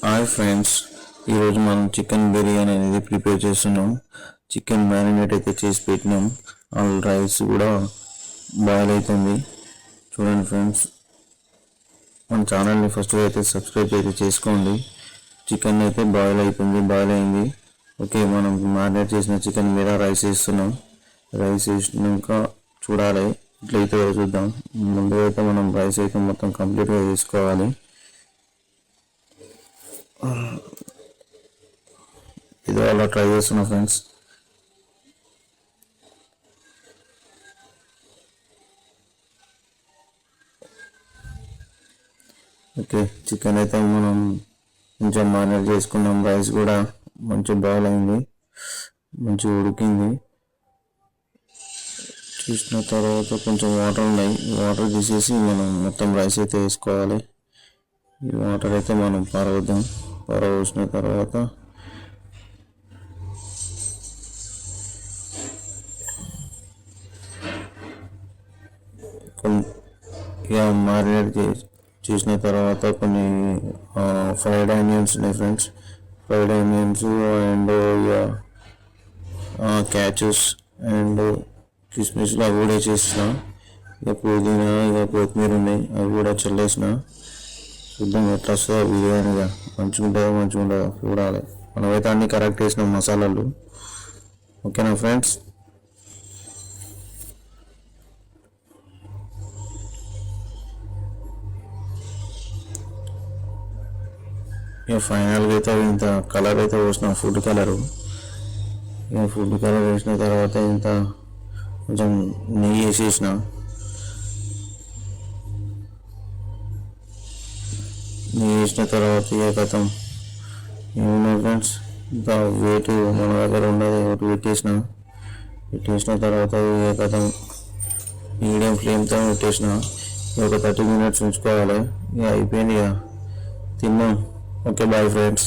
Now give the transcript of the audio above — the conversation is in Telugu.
హాయ్ ఫ్రెండ్స్, ఈరోజు మనం చికెన్ బిర్యానీ అనేది ప్రిపేర్ చేస్తున్నాం. చికెన్ మ్యారినేట్ అయితే చేసి పెట్టినాం. రైస్ కూడా బాయిల్ అవుతుంది. చూడండి ఫ్రెండ్స్, మన ఛానల్ని ఫస్ట్ అయితే సబ్స్క్రైబ్ అయితే చేసుకోండి. చికెన్ అయితే బాయిల్ అయింది. ఓకే, మనం మ్యారినేట్ చేసిన చికెన్ మీద రైస్ వేస్తున్నాం. రైస్ వేసినాక చూడాలి ఇట్లయితే చూద్దాం. ముందు అయితే మనం రైస్ అయితే మొత్తం కంప్లీట్గా వేసుకోవాలి. ఇది అలా ట్రై చేస్తున్నా ఫ్రెండ్స్. ఓకే, చికెన్ అయితే మనం కొంచెం మ్యారినేట్ చేసుకున్నాం. రైస్ కూడా మంచిగా బాయిల్ అయింది, మంచిగా ఉడికింది. చూసిన తర్వాత కొంచెం వాటర్ ఉన్నాయి, వాటర్ తీసేసి మనం మొత్తం రైస్ అయితే వేసుకోవాలి. ఈ వాటర్ అయితే మనం పారవోసిన తర్వాత ఇక మ్యారినేట్ చేసిన తర్వాత కొన్ని ఫ్రైడ్ ఆనియన్స్ ఉన్నాయి ఫ్రెండ్స్. ఫ్రైడ్ ఆనియన్స్ అండ్ ఇక క్యాచెస్ అండ్ కిస్మిస్లు అవి కూడా వేసేసిన. ఇక పుదీనా ఇక కొత్తిమీర ఉన్నాయి, అవి కూడా చల్లేసిన. చూద్దాం ఎట్లా వస్తుందో బిర్యానీగా. మంచిగా ఉంటుందో చూడాలి. మనమైతే అన్నీ కరెక్ట్ వేసినాం మసాలాలు. ఓకేనా ఫ్రెండ్స్? ఇక ఫైనల్గా అయితే ఇంత కలర్ అయితే వేసిన, ఫుడ్ కలరు. ఇక ఫుడ్ కలర్ వేసిన తర్వాత ఇంత కొంచెం నెయ్యి వేసేసిన. నెయ్యి వేసిన తర్వాత ఇక కథం ఏమున్నాయి ఫ్రెండ్స్, ఇంత వెయిట్ మన దగ్గర ఉన్నది ఒకటి పెట్టేసిన తర్వాత ఇక కథం మీడియం ఫ్లేమ్తో పెట్టేసిన. ఒక 30 minutes ఉంచుకోవాలి. ఇక అయిపోయింది, ఇక తిన్నాం. Okay, bye friends.